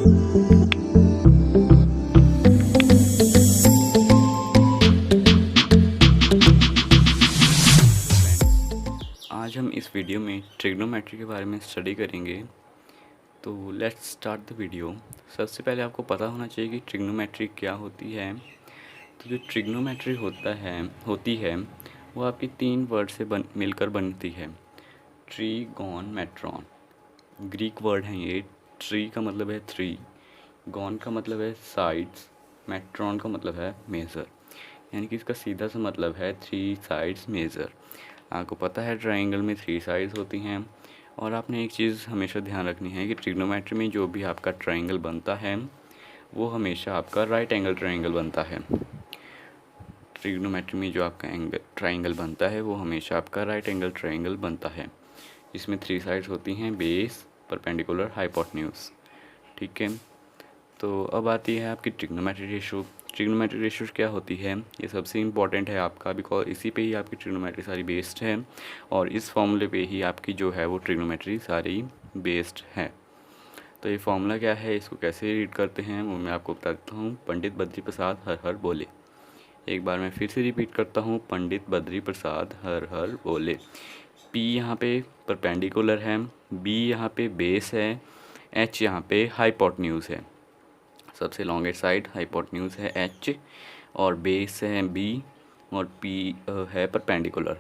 आज हम इस वीडियो में ट्रिग्नोमेट्री के बारे में स्टडी करेंगे। तो लेट्स स्टार्ट द वीडियो। सबसे पहले आपको पता होना चाहिए कि ट्रिग्नोमेट्री क्या होती है। तो जो ट्रिग्नोमेट्री होती है वो आपकी 3 वर्ड से मिलकर बनती है। ट्रीगोनमेट्रॉन ग्रीक वर्ड है ये। ट्री का मतलब है 3, गॉन का मतलब है साइड्स, मेट्रॉन का मतलब है मेज़र, यानी कि इसका सीधा सा मतलब है 3 साइड्स मेज़र। आपको पता है ट्रायंगल में 3 साइड्स होती हैं। और आपने एक चीज़ हमेशा ध्यान रखनी है कि ट्रिग्नोमेट्री में जो भी आपका ट्रायंगल बनता है वो हमेशा आपका राइट एंगल ट्रायंगल बनता है। ट्रिग्नोमेट्री में जो आपका ट्रायंगल बनता है वो हमेशा आपका राइट एंगल ट्रायंगल बनता है। इसमें 3 साइड्स होती हैं, बेस, परपेंडिकुलर, हाइपोटेन्यूज। ठीक है। तो अब आती है आपकी ट्रिग्नोमेट्री रेशो। ट्रिग्नोमेट्री रेशो क्या होती है, ये सबसे इम्पॉर्टेंट है आपका, बिकॉज इसी पे ही आपकी ट्रिग्नोमेट्री सारी बेस्ड है और इस फॉर्मूले पे ही आपकी जो है वो ट्रिग्नोमेट्री सारी बेस्ड है। तो ये फॉर्मूला क्या है, इसको कैसे रीड करते हैं वो मैं आपको बता देता हूँ। पंडित बद्री प्रसाद हर हर बोले। एक बार मैं फिर से रिपीट करता हूँ, पंडित बद्री प्रसाद हर हर बोले। पी यहाँ पे परपेंडिकुलर है, बी यहाँ पे बेस है, एच यहाँ पे हाइपोटेन्यूज है। सबसे लॉन्गेस्ट साइड हाइपोटेन्यूज है एच और बेस है बी और पी है परपेंडिकुलर।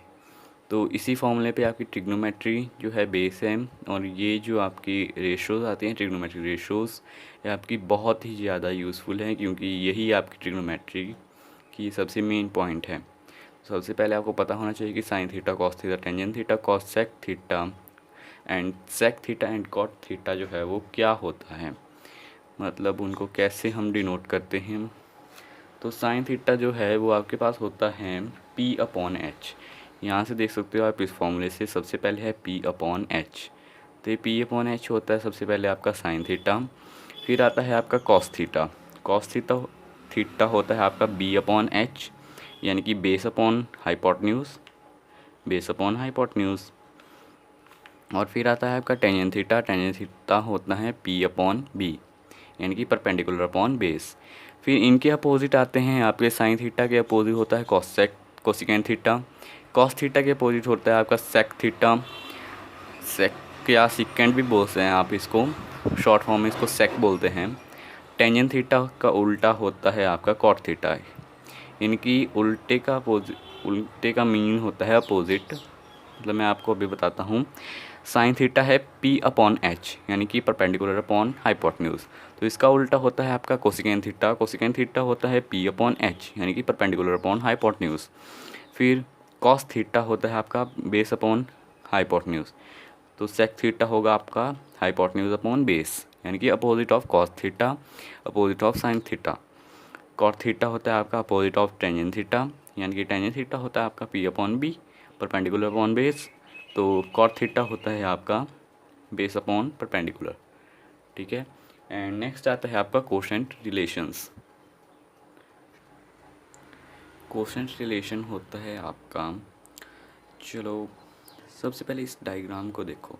तो इसी फॉर्मूले पे आपकी ट्रिग्नोमेट्री जो है बेस है। और ये जो आपकी रेशोज़ आती हैं ट्रिग्नोमेट्री रेशोज़, ये आपकी बहुत ही ज़्यादा यूज़फुल है क्योंकि यही आपकी ट्रिग्नोमेट्री की सबसे मेन पॉइंट है। सबसे पहले आपको पता होना चाहिए कि sine theta, cos theta, tangent theta, cosec theta and sec theta and cot theta जो है वो क्या होता है, मतलब उनको कैसे हम डिनोट करते हैं। तो साइन थीटा जो है वो आपके पास होता है पी अपॉन एच। यहाँ से देख सकते हो आप इस फॉर्मूले से, सबसे पहले है पी अपॉन एच। तो ये पी अपॉन एच होता है सबसे पहले आपका साइन थीटा। फिर आता है आपका cos theta. Cos theta theta होता है आपका बी अपॉन एच, यानी कि base upon hypotenuse, base upon hypotenuse. और फिर आता है आपका टेंजेंट थीटा। टेंजेंट थीटा होता है पी अपॉन बी, यानी कि परपेंडिकुलर अपॉन बेस। फिर इनके अपोजिट आते हैं आपके साइन थीटा के अपोजिट होता है cosec cosecant theta. Cos theta के अपोजिट होता है आपका सेक थीटा। सेक या सिकेंट भी बोलते हैं आप इसको, शॉर्ट फॉर्म में इसको सेक बोलते हैं। टेंजेंट थीटा का उल्टा होता है आपका कॉट थीटा। इनकी उल्टे का मीनिंग होता है अपोजिट। मतलब मैं आपको अभी बताता हूँ। साइन थीटा है पी अपॉन एच, यानी कि परपेंडिकुलर अपॉन हाइपोटेन्यूज। तो इसका उल्टा होता है आपका कोसिकेंट थीटा। कोसिकेंट थीटा होता है पी अपॉन एच, यानी कि परपेंडिकुलर अपॉन हाइपोटेन्यूज। फिर कॉस थीटा होता है आपका बेस अपॉन हाइपोटेन्यूज। तो सेक थीटा होगा आपका हाइपोटेन्यूज अपॉन बेस, यानी कि opposite of cos theta, opposite of sine theta. Cot theta होता है आपका अपोजिट ऑफ टेंजेंट थीटा, यानी कि टेंजेंट थीटा होता है आपका P upon B, perpendicular upon base. तो कॉट थीटा होता है आपका बेस अपॉन परपेंडिकुलर। ठीक है। एंड नेक्स्ट आता है आपका कोशेंट रिलेशंस। कोशेंट रिलेशन होता है आपका, चलो सबसे पहले इस डायग्राम को देखो।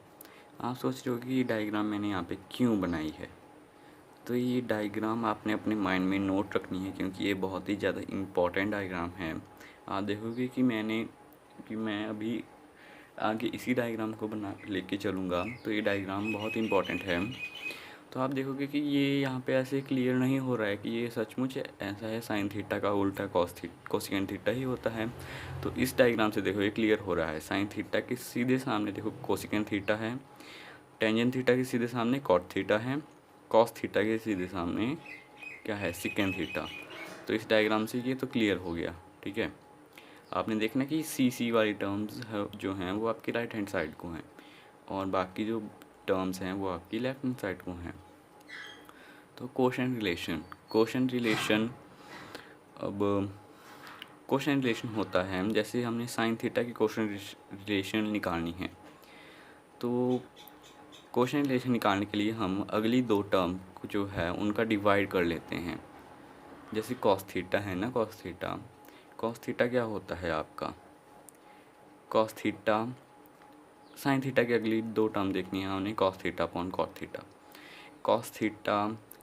आप सोच रहे हो कि ये डायग्राम मैंने यहाँ पे क्यों बनाई है। तो ये डायग्राम आपने अपने माइंड में नोट रखनी है क्योंकि ये बहुत ही ज़्यादा इम्पॉर्टेंट डायग्राम है। आप देखोगे कि मैं अभी आगे इसी डायग्राम को बना लेके चलूँगा, तो ये डायग्राम बहुत इम्पॉर्टेंट है। तो आप देखोगे कि ये यहाँ पे ऐसे क्लियर नहीं हो रहा है कि ये सचमुच ऐसा है, साइन थीटा का उल्टा कोसिकेंट थीटा ही होता है। तो इस डायग्राम से देखो ये क्लियर हो रहा है। साइन थीटा के सीधे सामने देखो कोसिकेंट थीटा है, टेंजेंट थीटा के सीधे सामने कॉट थीटा है, कॉस थीटा के सीधे सामने क्या है, सिकेंट थीटा। तो इस डायग्राम से ये तो क्लियर हो गया। ठीक है। आपने देखना कि सी वाली टर्म्स जो हैं वो आपकी राइट हैंड साइड को हैं और बाकी जो टर्म्स हैं वो आपकी लेफ्ट हैंड साइड को हैं। तो कोशेंट रिलेशन अब कोशेंट रिलेशन होता है, जैसे हमने साइन थीटा की कोशेंट रिलेशन निकालनी है तो कोशेंट रिलेशन निकालने के लिए हम अगली 2 टर्म जो है उनका डिवाइड कर लेते हैं। जैसे कॉस थीटा है ना, कॉस थीटा क्या होता है आपका, कॉस थीटा साइन थीटा की अगली 2 टर्म देखनी है हमें, cos theta upon cot theta. Cos theta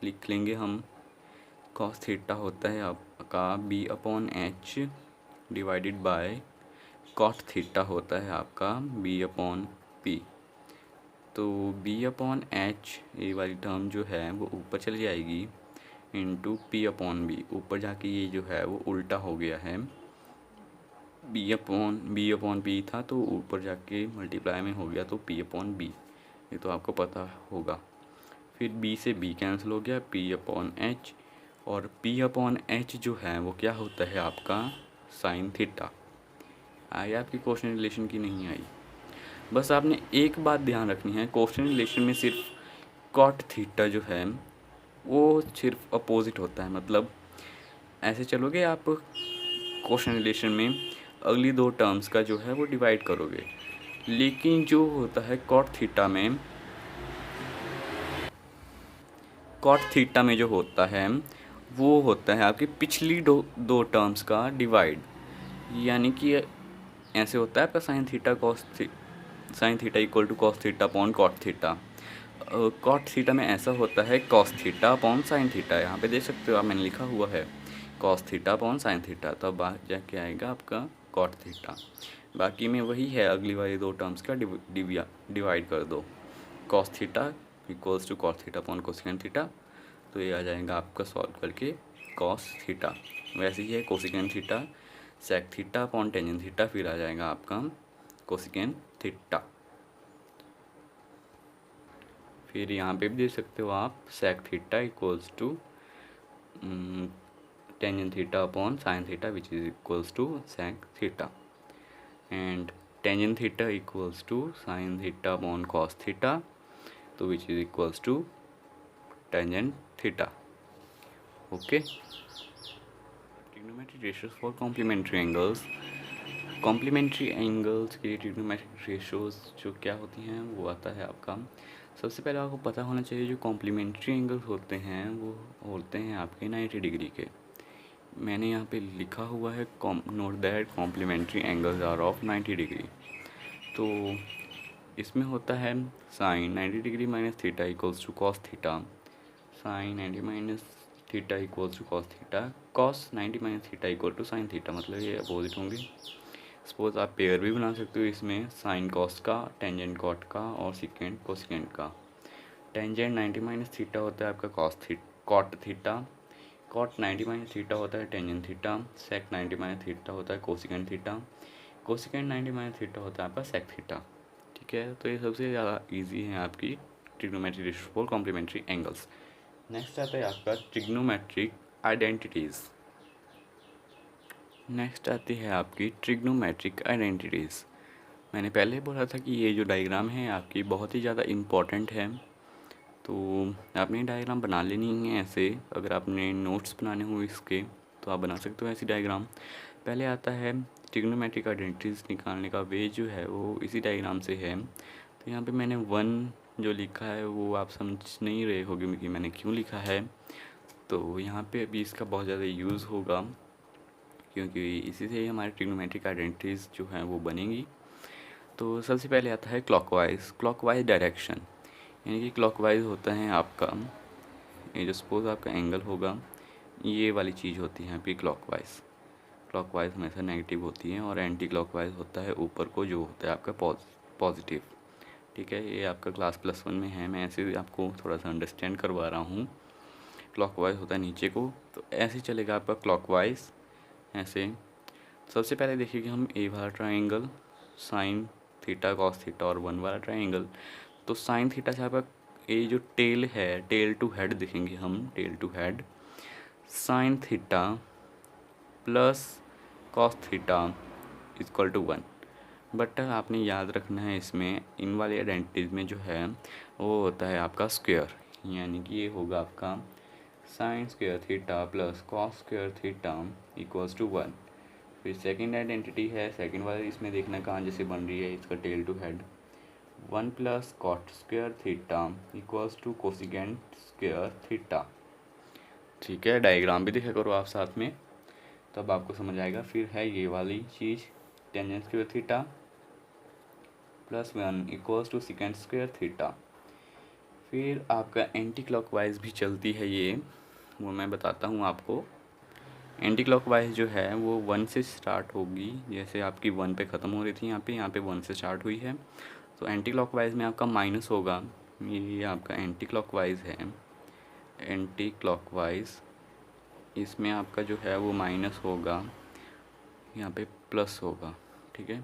लिख लेंगे हम। कॉस थीटा होता है आपका b/h divided by cot theta होता है आपका b/p। तो b/h ये वाली टर्म जो है वो ऊपर चली जाएगी इंटू p/b। ऊपर जाके ये जो है वो उल्टा हो गया है, b/p था तो ऊपर जाके मल्टीप्लाई में हो गया तो p/b। ये तो आपको पता होगा। फिर b से b कैंसिल हो गया, p/h, और p/h जो है वो क्या होता है आपका साइन थीटा। आई आपकी क्वेश्चन रिलेशन की नहीं आई? बस आपने एक बात ध्यान रखनी है, क्वेश्चन रिलेशन में सिर्फ कॉट थीटा जो है वो सिर्फ अपोजिट होता है। मतलब ऐसे चलोगे आप क्वेश्चन रिलेशन में, अगली दो टर्म्स का जो है वो डिवाइड करोगे, लेकिन जो होता है कॉट थीटा में जो होता है वो होता है आपकी पिछली दो टर्म्स का डिवाइड। यानी कि ऐसे होता है आपका sine theta equal to cos theta upon cot theta. Cot theta में ऐसा होता है cos theta upon sine theta. यहाँ पे देख सकते हो आप, मैंने लिखा हुआ है cos theta upon sine theta, तब बाहर जाके आएगा आपका कॉट थीटा। बाकी में वही है, अगली वाली दो टर्म्स का डिवाइड कर दो। Cos theta equals to cos theta upon cosecant theta, तो ये आ जाएगा आपका सॉल्व करके कॉस थीटा। वैसे ही है cosecant theta, sec theta upon tangent theta, फिर आ जाएगा आपका कोसेकेंट थीटा। फिर यहाँ पे भी देख सकते हो आप sec theta equals to tangent theta upon sine theta which is equals to sec theta, and tangent theta equals to sine theta upon cos theta, तो which is equals to tangent theta. Okay, trigonometric ratios for complementary angles. Complementary angles के trigonometric ratios जो क्या होती हैं वो आता है आपका, सबसे पहले आपको पता होना चाहिए जो कॉम्प्लीमेंट्री एंगल्स होते हैं वो होते हैं आपके 90 डिग्री के। मैंने यहाँ पे लिखा हुआ है note that complementary angles are of 90 degree. तो इसमें होता है sine 90 degree minus theta equals to cos theta, sine 90 minus theta equals to cos theta, cos 90 minus theta equal to sine theta, मतलब ये अपोजिट होंगे। सपोज आप pair भी बना सकते हो इसमें, साइन कॉस का, टेंजेंट कॉट का और सिकेंट कोसेकेंट का। टेंजेंट 90 माइनस थीटा होता है आपका cot theta, cot 90 minus theta होता है tangent theta, sec 90 minus theta होता है cosecant theta, cosecant 90 minus theta होता है आपका सेक थीटा। ठीक है, तो ये सबसे ज़्यादा ईजी है आपकी trigonometric ratio for complementary angles. Next आता है आपका ट्रिग्नोमेट्रिक आइडेंटिटीज़। नेक्स्ट आती है आपकी ट्रिग्नोमेट्रिक आइडेंटिटीज़। मैंने पहले बोला था कि ये जो डायग्राम है आपकी बहुत ही ज़्यादा इम्पॉर्टेंट है, तो आपने डायग्राम बना लेनी है ऐसे। अगर आपने नोट्स बनाने हो इसके तो आप बना सकते हो ऐसी डायग्राम। पहले आता है ट्रिग्नोमेट्रिक आइडेंटिटीज़ निकालने का वे जो है वो इसी डायग्राम से है। तो यहाँ पे मैंने 1 जो लिखा है वो आप समझ नहीं रहे होगे कि मैंने क्यों लिखा है। तो यहाँ पे अभी इसका बहुत ज़्यादा यूज़ होगा, क्योंकि इसी से ही हमारे ट्रिग्नोमेट्रिक आइडेंटिटीज़ जो हैं वो बनेंगी। तो सबसे पहले आता है क्लॉकवाइज डायरेक्शन। यानी कि क्लॉकवाइज होता है आपका, ये जो सपोज आपका एंगल होगा ये वाली चीज़ होती है आपकी क्लॉकवाइज हमेशा नेगेटिव होती है, और एंटी क्लॉकवाइज होता है ऊपर को जो होता है आपका पॉजिटिव। ठीक है, ये आपका क्लास +1 में है, मैं ऐसे आपको थोड़ा सा अंडरस्टैंड करवा रहा हूँ। क्लॉकवाइज होता है नीचे को, तो ऐसे चलेगा आपका क्लॉकवाइज ऐसे। सबसे पहले देखिए कि हम ए वाला triangle sign theta cos theta और 1 वाला ट्राइंगल। तो साइन थीटा से आपका ये जो टेल है, टेल टू हेड देखेंगे हम, tail to head sine theta plus cos theta equal to 1। But आपने याद रखना है इसमें, इन वाले आइडेंटिटीज़ में जो है वो होता है आपका स्क्वायर, यानी कि ये होगा आपका sine square theta plus cos square theta equals to 1। फिर सेकंड आइडेंटिटी है, सेकंड वाले इसमें देखना कहाँ जैसे बन रही है, इसका tail to head 1 plus cot square theta equals to cosecant square theta. ठीक है, डायग्राम भी देखा करो आप साथ में, तब आपको समझ आएगा। फिर है ये वाली चीज़ tangent square theta plus 1 equals to secant square theta. फिर आपका एंटी क्लॉकवाइज भी चलती है ये, वो मैं बताता हूँ आपको। एंटी क्लॉकवाइज जो है वो 1 से स्टार्ट होगी, जैसे आपकी 1 पे ख़त्म हो रही थी यहाँ पे 1 से स्टार्ट हुई है, तो एंटी क्लॉकवाइज में आपका माइनस होगा। ये आपका एंटी क्लॉकवाइज है, एंटी क्लॉकवाइज इसमें आपका जो है वो माइनस होगा, यहाँ पे प्लस होगा, ठीक है।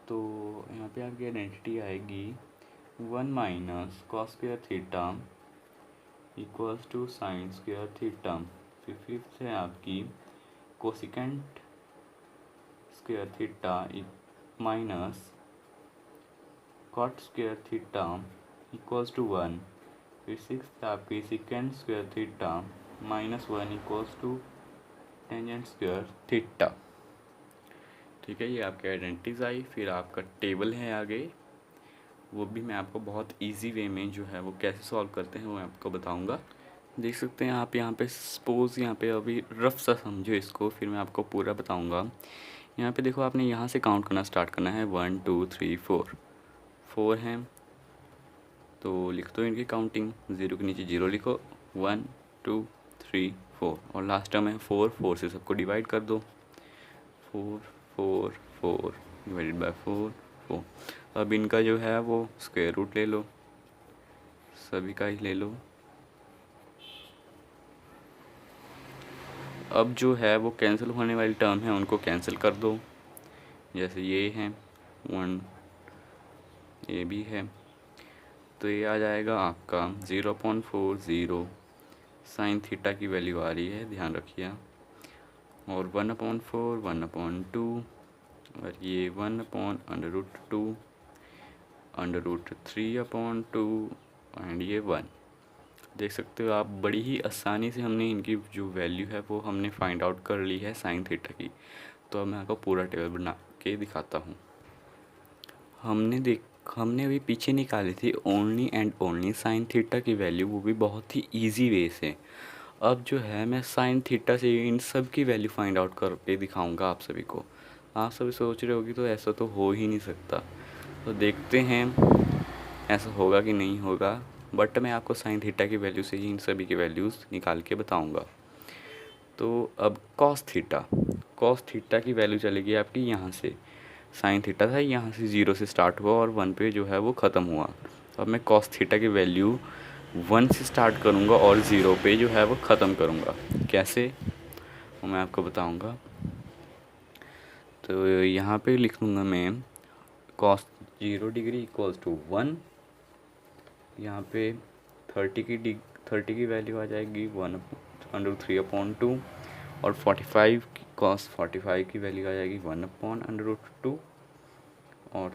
तो यहाँ पे आपकी आइडेंटिटी आएगी 1 minus cos square theta equals to sine square theta. फिर फिफ्थ है आपकी cosecant square theta minus cot square theta equals to 1। फिर सिक्स आपकी secant square theta -1 equals to tangent square theta. ठीक है, ये आपकी आइडेंटिटीज आई। फिर आपका टेबल है आगे, वो भी मैं आपको बहुत इजी वे में जो है वो कैसे सॉल्व करते हैं वो मैं आपको बताऊंगा। देख सकते हैं आप यहाँ पे, सपोज़ यहाँ पे अभी रफ सा समझो इसको, फिर मैं आपको पूरा बताऊंगा। यहाँ पे देखो, आपने यहाँ से काउंट करना स्टार्ट करना है, 1 2 3 4 4 हैं, तो लिख दो इनकी काउंटिंग, 0 के नीचे 0 लिखो, 1 2 3 4, और लास्ट टर्म है 4, 4 से सबको डिवाइड कर दो, 4 4 4 डिवाइडेड बाय 4 4। अब इनका जो है वो स्क्वायर रूट ले लो, सभी का ही ले लो। अब जो है वो कैंसिल होने वाली टर्म है उनको कैंसिल कर दो, जैसे ये है 1, ये भी है, तो ये आ जाएगा आपका 0.40 साइन थीटा की वैल्यू आ रही है, ध्यान रखिए। और 1/4 1/2, और ये 1/√2 √3/2 एंड ये 1। देख सकते हो आप, बड़ी ही आसानी से हमने इनकी जो वैल्यू है वो हमने फाइंड आउट कर ली है साइन थीटा की। तो अब मैं आपको पूरा टेबल बना के दिखाता हूँ। हमने अभी पीछे निकाली थी only and only sine theta की वैल्यू, वो भी बहुत ही ईजी वे से। अब जो है मैं साइन थीटा से इन सब की वैल्यू फाइंड आउट करके दिखाऊंगा आप सभी को। आप सभी सोच रहे होगी तो ऐसा तो हो ही नहीं सकता, तो देखते हैं ऐसा होगा कि नहीं होगा, बट मैं आपको साइन थीटा की वैल्यू से ही इन सभी की वैल्यूज़ निकाल के बताऊंगा। तो अब कॉस थीटा की वैल्यू चलेगी आपकी यहाँ से, साइन थीटा था यहाँ से 0 से स्टार्ट हुआ और 1 पे जो है वो ख़त्म हुआ। तो अब मैं कॉस थीटा की वैल्यू 1 से स्टार्ट करूँगा और 0 पे जो है वो ख़त्म करूँगा। कैसे, वो मैं आपको बताऊँगा। तो यहाँ पे लिख लूँगा मैं कॉस 0 डिग्री इक्वल्स टू 1। यहाँ पे 30 की वैल्यू आ जाएगी 1/3/2, और 45 की कॉस 45 की वैल्यू आ जाएगी 1/√2, और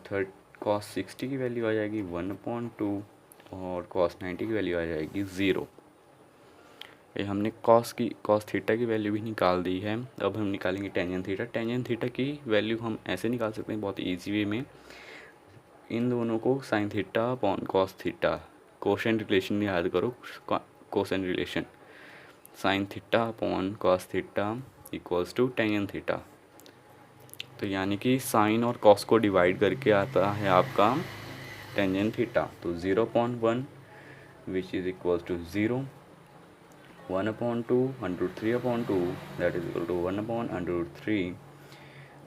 कॉस 60 की वैल्यू आ जाएगी 1/2, और कॉस 90 की वैल्यू आ जाएगी 0। ये हमने कॉस थीटा की वैल्यू भी निकाल दी है। अब हम निकालेंगे टेंजेंट थीटा। टेंजेंट थीटा की वैल्यू हम ऐसे निकाल सकते हैं बहुत ईजी वे में, इन दोनों को sine theta upon cos theta, quotient relation याद करो, quotient relation, sine theta upon cos theta equals to tangent theta. तो यानी कि साइन और कॉस को डिवाइड करके आता है आपका टेंजेंट थीटा। तो 0.1 which is equals to 0, 1/2 √3/2 that is equal to 1/√3,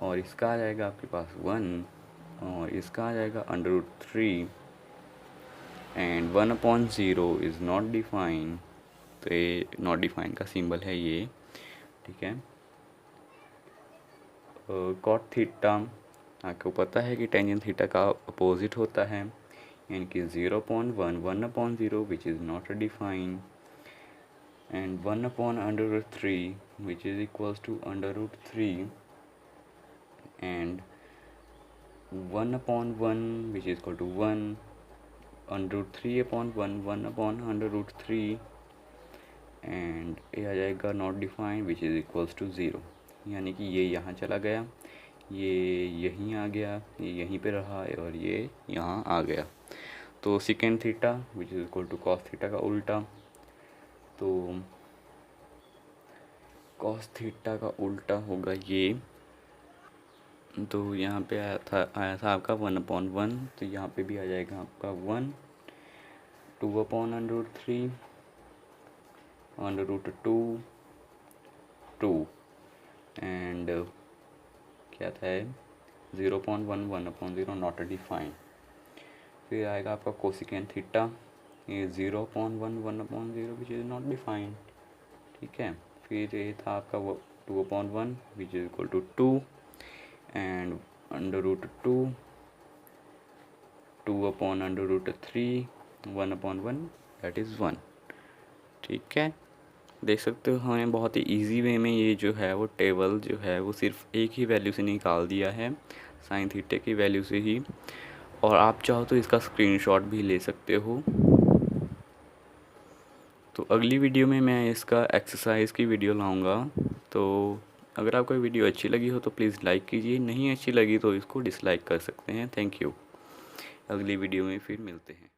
और इसका आ जाएगा आपके पास 1, और इसका आ जाएगा √3, एंड 1/0 इज़ नॉट डिफाइन। तो ये नॉट डिफाइन का सिंबल है ये, ठीक है। कॉट थीटा आपको पता है कि टेंजेंट थीटा का अपोजिट होता है, यानी कि 0.1 1/0 which is not define, and 1/√3 which is equals to √3, and 1/1 which is equal to 1, √3/1 1/√3, and ये आ जाएगा not define which is equals to 0। यानी कि ये यहाँ चला गया, ये यहीं आ गया, ये यहीं पे रहा, और ये यहाँ आ गया। तो second theta which is equal to cos theta का उल्टा, तो कॉस थीटा का उल्टा होगा ये। तो यहाँ पे आया था आपका 1/1, तो यहाँ पे भी आ जाएगा आपका 1, 2/√3 √2 2 एंड क्या था 0.1 1/0 नॉट डिफाइंड। फिर आएगा आपका कोसिकेंट थीटा, ये 0.1 1/0 विच इज़ नॉट डिफाइंड। ठीक है, फिर ये था आपका 2/1 which is equal to 2 and √2 2/√3 1/1 that is 1। ठीक है, देख सकते हो हमें बहुत ही इजी वे में ये जो है वो टेबल जो है वो सिर्फ एक ही वैल्यू से निकाल दिया है, साइन थीटा की वैल्यू से ही। और आप चाहो तो इसका स्क्रीनशॉट भी ले सकते हो। तो अगली वीडियो में मैं इसका एक्सरसाइज की वीडियो लाऊंगा। तो अगर आपको वीडियो अच्छी लगी हो तो प्लीज़ लाइक कीजिए, नहीं अच्छी लगी तो इसको डिसलाइक कर सकते हैं। Thank you. अगली वीडियो में फिर मिलते हैं।